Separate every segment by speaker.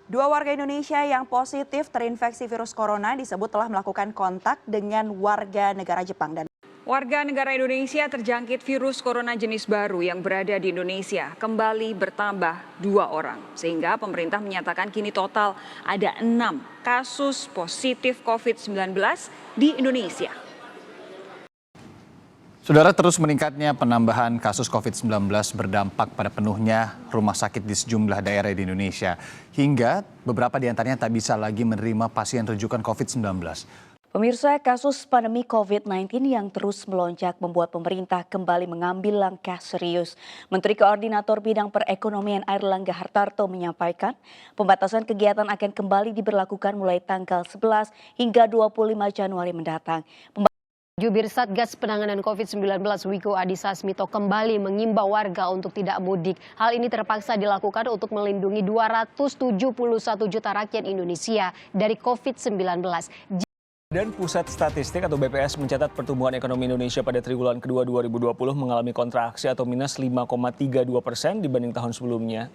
Speaker 1: Dua warga Indonesia yang positif terinfeksi virus corona disebut telah melakukan kontak dengan warga negara Jepang. Dan
Speaker 2: warga negara Indonesia terjangkit virus corona jenis baru yang berada di Indonesia kembali bertambah 2 orang. Sehingga pemerintah menyatakan kini total ada 6 kasus positif COVID-19 di Indonesia.
Speaker 3: Saudara, terus meningkatnya penambahan kasus COVID-19 berdampak pada penuhnya rumah sakit di sejumlah daerah di Indonesia. Hingga beberapa di antaranya tak bisa lagi menerima pasien rujukan COVID-19.
Speaker 4: Pemirsa, kasus pandemi COVID-19 yang terus melonjak membuat pemerintah kembali mengambil langkah serius. Menteri Koordinator Bidang Perekonomian Airlangga Hartarto menyampaikan pembatasan kegiatan akan kembali diberlakukan mulai tanggal 11 hingga 25 Januari mendatang.
Speaker 5: Jubir Satgas Penanganan COVID-19 Wiku Adhisa Smito kembali mengimbau warga untuk tidak mudik. Hal ini terpaksa dilakukan untuk melindungi 271 juta rakyat Indonesia dari COVID-19.
Speaker 6: Dan Pusat Statistik atau BPS mencatat pertumbuhan ekonomi Indonesia pada triwulan kedua 2020 mengalami kontraksi atau minus 5,32% dibanding tahun sebelumnya.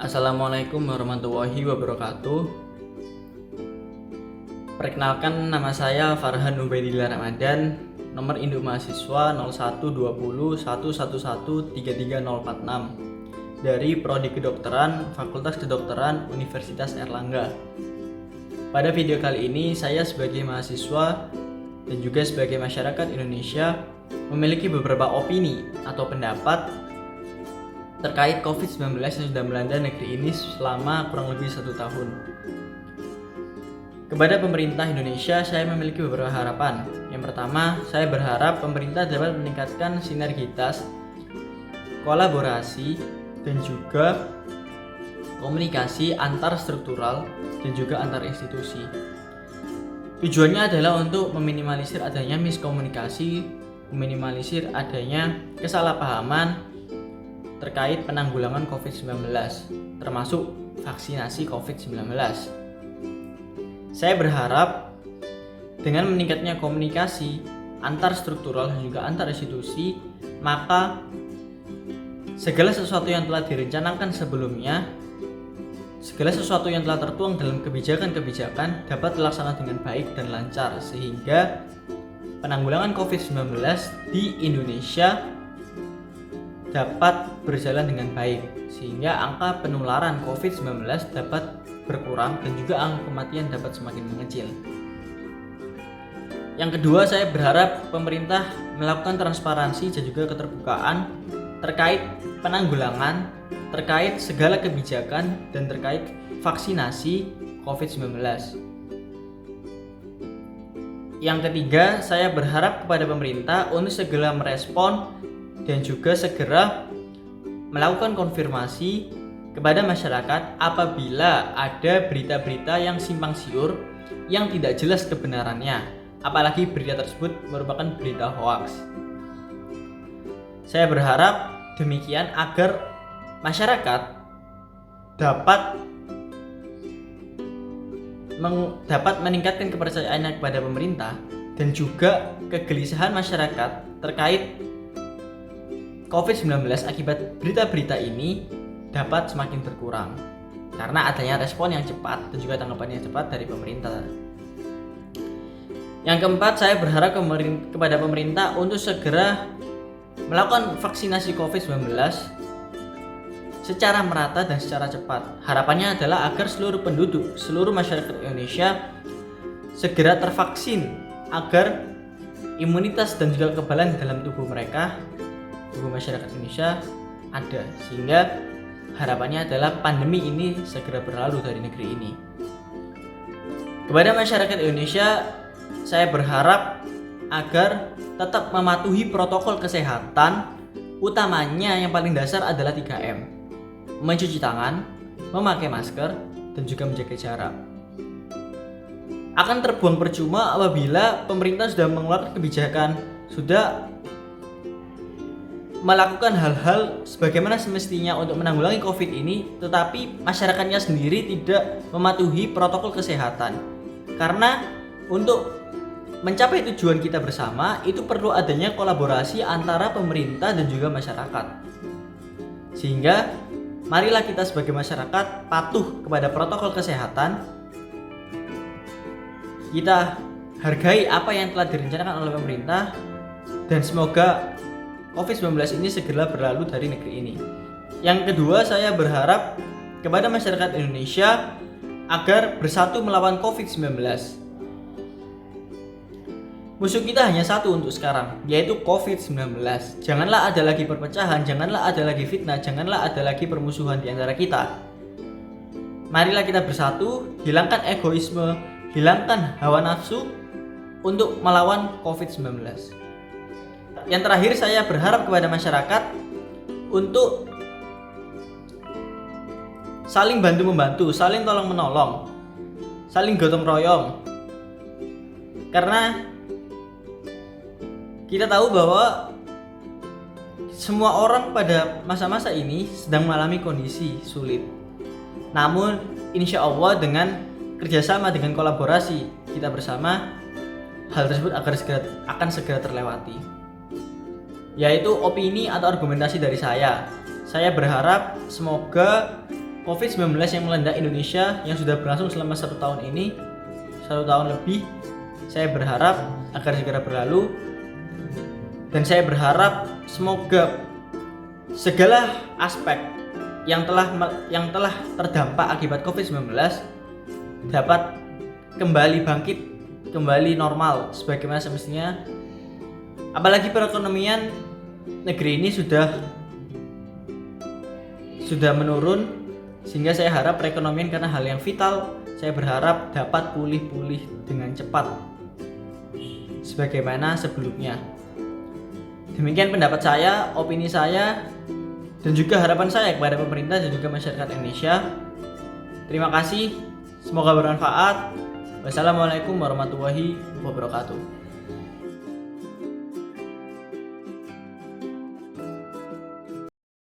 Speaker 7: Assalamualaikum warahmatullahi wabarakatuh. Perkenalkan, nama saya Farhan Ubaidillah Ramadan, nomor induk mahasiswa 012011113346 dari Prodi Kedokteran Fakultas Kedokteran Universitas Airlangga. Pada video kali ini saya sebagai mahasiswa dan juga sebagai masyarakat Indonesia memiliki beberapa opini atau pendapat terkait COVID-19 yang sudah melanda negeri ini selama kurang lebih 1 tahun. Kepada pemerintah Indonesia, saya memiliki beberapa harapan. Yang pertama, saya berharap pemerintah dapat meningkatkan sinergitas, kolaborasi, dan juga komunikasi antar struktural dan juga antar institusi. Tujuannya adalah untuk meminimalisir adanya miskomunikasi, meminimalisir adanya kesalahpahaman terkait penanggulangan COVID-19, termasuk vaksinasi COVID-19. Saya berharap dengan meningkatnya komunikasi antar struktural dan juga antar institusi, maka segala sesuatu yang telah direncanakan sebelumnya, segala sesuatu yang telah tertuang dalam kebijakan-kebijakan dapat dilaksanakan dengan baik dan lancar, sehingga penanggulangan COVID-19 di Indonesia dapat berjalan dengan baik, sehingga angka penularan COVID-19 dapat berkurang dan juga angka kematian dapat semakin mengecil. Yang kedua, saya berharap pemerintah melakukan transparansi dan juga keterbukaan terkait penanggulangan, terkait segala kebijakan, dan terkait vaksinasi COVID-19. Yang ketiga, saya berharap kepada pemerintah untuk segera merespon dan juga segera melakukan konfirmasi kepada masyarakat apabila ada berita-berita yang simpang siur yang tidak jelas kebenarannya, apalagi berita tersebut merupakan berita hoaks. Saya berharap demikian agar masyarakat dapat meningkatkan kepercayaannya kepada pemerintah dan juga kegelisahan masyarakat terkait COVID-19 akibat berita-berita ini dapat semakin berkurang karena adanya respon yang cepat dan juga tanggapan yang cepat dari pemerintah. Yang keempat, saya berharap kepada pemerintah untuk segera melakukan vaksinasi COVID-19 secara merata dan secara cepat. Harapannya adalah agar seluruh penduduk, seluruh masyarakat Indonesia segera tervaksin agar imunitas dan juga kekebalan dalam tubuh mereka, tubuh masyarakat Indonesia ada, sehingga harapannya adalah pandemi ini segera berlalu dari negeri ini. Kepada masyarakat Indonesia, saya berharap agar tetap mematuhi protokol kesehatan, utamanya yang paling dasar adalah 3M. Mencuci tangan, memakai masker, dan juga menjaga jarak. Akan terbuang percuma apabila pemerintah sudah mengeluarkan kebijakan, sudah melakukan hal-hal sebagaimana semestinya untuk menanggulangi COVID ini, tetapi masyarakatnya sendiri tidak mematuhi protokol kesehatan. Karena untuk mencapai tujuan kita bersama, itu perlu adanya kolaborasi antara pemerintah dan juga masyarakat. Sehingga marilah kita sebagai masyarakat patuh kepada protokol kesehatan. Kita hargai apa yang telah direncanakan oleh pemerintah, dan semoga COVID-19 ini segera berlalu dari negeri ini. Yang kedua, saya berharap kepada masyarakat Indonesia agar bersatu melawan COVID-19. Musuh kita hanya satu untuk sekarang, yaitu COVID-19. Janganlah ada lagi perpecahan, janganlah ada lagi fitnah, janganlah ada lagi permusuhan di antara kita. Marilah kita bersatu, hilangkan egoisme, hilangkan hawa nafsu untuk melawan COVID-19. Yang terakhir, saya berharap kepada masyarakat untuk saling bantu-membantu, saling tolong-menolong, saling gotong royong. Karena kita tahu bahwa semua orang pada masa-masa ini sedang mengalami kondisi sulit. Namun insya Allah dengan kerjasama, dengan kolaborasi kita bersama, hal tersebut akan segera terlewati. Yaitu opini atau argumentasi dari saya. Saya berharap semoga COVID-19 yang melanda Indonesia yang sudah berlangsung selama 1 tahun ini, 1 tahun lebih, saya berharap agar segera berlalu. Dan saya berharap semoga segala aspek yang telah terdampak akibat COVID-19 dapat kembali bangkit, kembali normal sebagaimana semestinya. Apalagi perekonomian negeri ini sudah menurun, sehingga saya harap perekonomian, karena hal yang vital, saya berharap dapat pulih dengan cepat sebagaimana sebelumnya. Demikian pendapat saya, opini saya, dan juga harapan saya kepada pemerintah dan juga masyarakat Indonesia. Terima kasih, semoga bermanfaat. Wassalamualaikum warahmatullahi wabarakatuh.